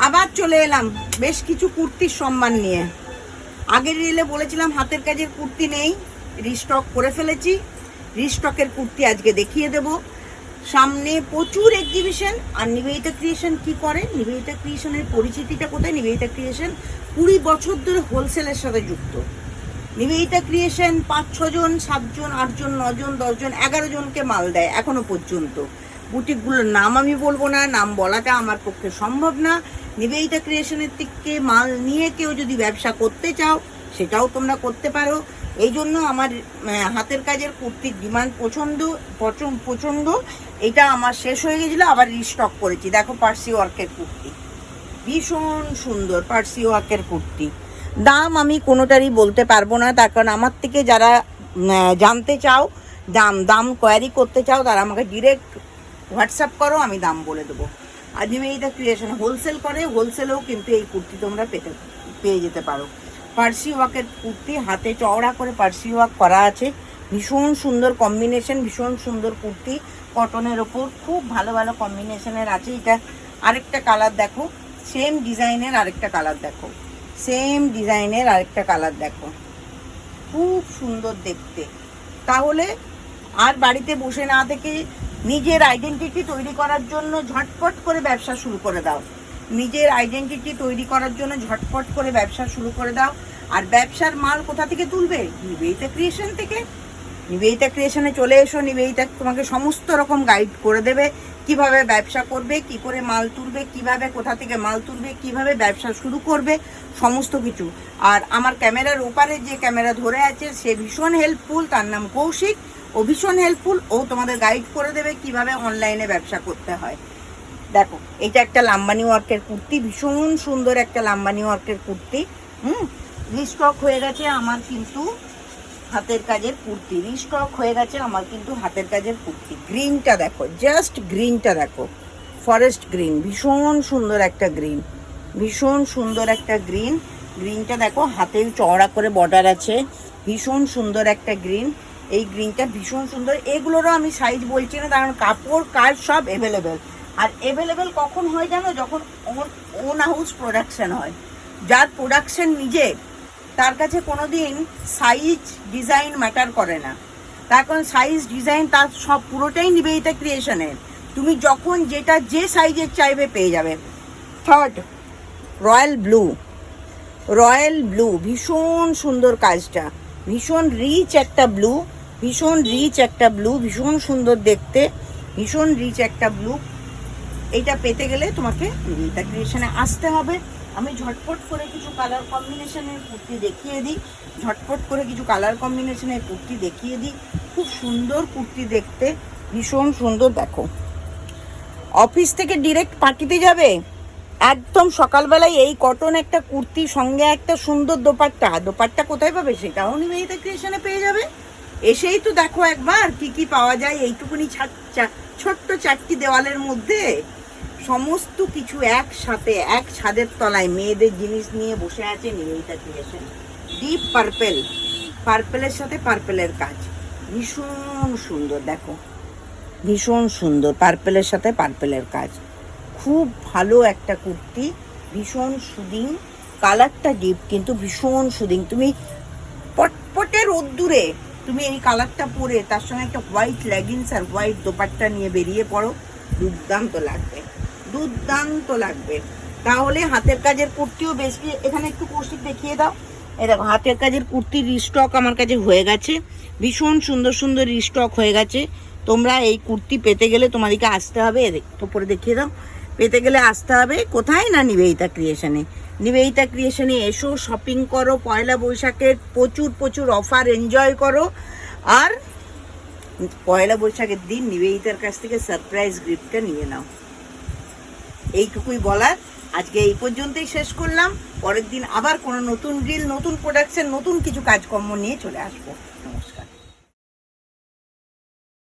আবার চলে এলাম বেশ কিছু কুর্তির সম্মান নিয়ে। আগের রিলে বলেছিলাম হাতের কাজের কুর্তি নেই, রিস্টক করে ফেলেছি। রিস্টকের কুর্তি আজকে দেখিয়ে দেব। সামনে প্রচুর এক্সিবিশন। আর নিবেদিতা ক্রিয়েশন কি করে, নিবেদিতা ক্রিয়েশনের পরিচিতিটা কোথায়? নিবেদিতা ক্রিয়েশন 20 বছর ধরে হোলসেলের সাথে যুক্ত। নিবেদিতা ক্রিয়েশন 5-6 জন, 7 জন, 8 জন, 9 জন, 10 জন, 11 জনকে মাল দেয় এখনো পর্যন্ত। বুটিকগুলোর নাম আমি বলবো না, নাম বলাটা আমার পক্ষে সম্ভব না। নিবেদিতা ক্রিয়েশনের থেকে মাল নিয়ে কেউ যদি ব্যবসা করতে চাও সেটাও তোমরা করতে পারো। এই জন্য আমার হাতের কাজের কুর্তির ডিমান্ড প্রচণ্ড। এটা আমার শেষ হয়ে গেছিলো, আবার রিস্টক করেছি। দেখো পার্সি ওয়ার্কের কুর্তি, ভীষণ সুন্দর পার্সি ওয়ার্কের কুর্তি। দাম আমি কোনোটারই বলতে পারবো না, তার কারণ আমার থেকে যারা জানতে চাও, দাম কোয়ারি করতে চাও, তারা আমাকে ডিরেক্ট হোয়াটসঅ্যাপ করো, আমি দাম বলে দেবো। আর নিবেদিতা ক্রিয়েশন হোলসেল করে, হোলসেলেও কিন্তু এই কুর্তি তোমরা পেয়ে যেতে পারো। পার্সি ওয়ার্কের কুর্তি, হাতে চওড়া করে পার্সি ওয়ার্ক করা আছে, ভীষণ সুন্দর কম্বিনেশন, ভীষণ সুন্দর কুর্তি। কটনের ওপর খুব ভালো ভালো কম্বিনেশনের আছে। এটা আরেকটা কালার দেখো, সেম ডিজাইনের আরেকটা কালার দেখো, সেম ডিজাইনের আরেকটা কালার দেখো, খুব সুন্দর দেখতে। তাহলে আর বাড়িতে বসে না থেকে নিজের আইডেন্টিটি তৈরি করার জন্য ঝটপট করে ব্যবসা শুরু করে দাও। নিজের আইডেন্টিটি তৈরি করার জন্য ঝটপট করে ব্যবসা শুরু করে দাও। আর ব্যবসার মাল কোথা থেকে তুলবে? নিবেদিতা ক্রিয়েশন থেকে। নিবেদিতা ক্রিয়েশনে চলে এসো, নিবেদিতা তোমাকে সমস্ত রকম গাইড করে দেবে, কিভাবে ব্যবসা করবে, কি করে মাল তুলবে, কিভাবে কোথা থেকে মাল তুলবে, কিভাবে ব্যবসা শুরু করবে, সমস্ত কিছু। আর আমার ক্যামেরার ওপারে যে ক্যামেরা ধরে আছে সে ভীষণ হেল্পফুল, তার নাম কৌশিক। ও ভীষণ হেল্পফুল, ও তোমাদের গাইড করে দেবে কিভাবে অনলাইনে ব্যবসা করতে হয়। দেখো এটা একটা লাম্বানি ওয়ার্কের কুর্তি, ভীষণ সুন্দর একটা লাম্বানি ওয়ার্কের কুর্তি। রিস্টক হয়ে গেছে আমার কিন্তু হাতের কাজের কুর্তি, রিস্টক হয়ে গেছে আমার কিন্তু হাতের কাজের কুর্তি। গ্রিনটা দেখো, জাস্ট গ্রিনটা দেখো, ফরেস্ট গ্রিন, ভীষণ সুন্দর একটা গ্রিন, ভীষণ সুন্দর একটা গ্রিন। গ্রিনটা দেখো, হাতেও চওড়া করে বর্ডার আছে, ভীষণ সুন্দর একটা গ্রিন। এই গ্রিনটা ভীষণ সুন্দর। এগুলোরও আমি সাইজ বলছি না, কারণ কাপড় কাজ সব অ্যাভেলেবেল। আর অ্যাভেলেবেল কখন হয় জানো? যখন ওন হাউস প্রোডাকশন হয়। যার প্রোডাকশন নিজে, তার কাছে কোনোদিন সাইজ ডিজাইন ম্যাটার করে না। তার কারণ সাইজ ডিজাইন তার সব পুরোটাই নিবেদিতা ক্রিয়েশনের। তুমি যখন যেটা যে সাইজের চাইবে পেয়ে যাবে। Third royal blue, royal blue, ভীষণ সুন্দর কাজটা, ভীষণ রিচ একটা ব্লু, ভীষণ রিচ একটা ব্লু, ভীষণ সুন্দর দেখতে, ভীষণ রিচ একটা ব্লু। এইটা পেতে গেলে তোমাকে নিবেদিতা ক্রিয়েশনে আসতে হবে। আমি ঝটপট করে কিছু কালার কম্বিনেশনের কুর্তি দেখিয়ে দিই, ঝটপট করে কিছু কালার কম্বিনেশনের কুর্তি দেখিয়ে দিই। খুব সুন্দর কুর্তি দেখতে, ভীষণ সুন্দর। দেখো অফিস থেকে ডিরেক্ট পার্টিতে যাবে, একদম সকালবেলায় এই কটন একটা কুর্তি সঙ্গে একটা সুন্দর দোপাট্টা। দোপাট্টা কোথায় পাবে? সেটাও নিবেদিতা ক্রিয়েশনে পেয়ে যাবে। এসেই তো দেখো একবার কি কি পাওয়া যায় এইটুকুনি ছোট্ট 4টি দেওয়ালের মধ্যে। সমস্ত কিছু একসাথে এক ছাদের তলায় মেয়েদের জিনিস নিয়ে বসে আছে নিবেদিতা ক্রিয়েশন। ডিপ পার্পেল, পার্পেলের সাথে পার্পেলের কাজ, ভীষণ সুন্দর। দেখো ভীষণ সুন্দর, পার্পেলের সাথে পার্পেলের কাজ, খুব ভালো একটা কুর্তি, ভীষণ সুদিং। কালারটা ডিপ কিন্তু ভীষণ সুদিং। তুমি পটপটে রোদ্দুরে তুমি এই কালারটা পরে তার সঙ্গে একটা হোয়াইট লেগিংস আর হোয়াইট দোপাট্টা নিয়ে বেরিয়ে পড়ো, দুর্দান্ত লাগবে, দুর্দান্ত লাগবে। তাহলে হাতের কাজের কুর্তিও বেশি। এখানে একটু কৌশিক দেখিয়ে দাও। এই দেখো হাতের কাজের কুর্তির রিস্টক আমার কাছে হয়ে গেছে, ভীষণ সুন্দর সুন্দর রিস্টক হয়ে গেছে। তোমরা এই কুর্তি পেতে গেলে তোমাদেরকে আসতে হবে, তো পরে দেখিয়ে দাও। পেতে গেলে আসতে হবে কোথায়? না নিবেদিতা ক্রিয়েশনে। নিবেদিতা ক্রিয়েশনে এসো, শপিং করো, পয়লা বৈশাখের প্রচুর প্রচুর অফার এনজয় করো। আর পয়লা বৈশাখের দিন নিবেদিতার কাছ থেকে সারপ্রাইজ গিফটটা নিয়ে নাও। এইটুকুই বলার। আজকে এই পর্যন্তই শেষ করলাম। পরের দিন আবার কোনো নতুন রিল, নতুন প্রোডাকশন, নতুন কিছু কাজকর্ম নিয়ে চলে আসবো।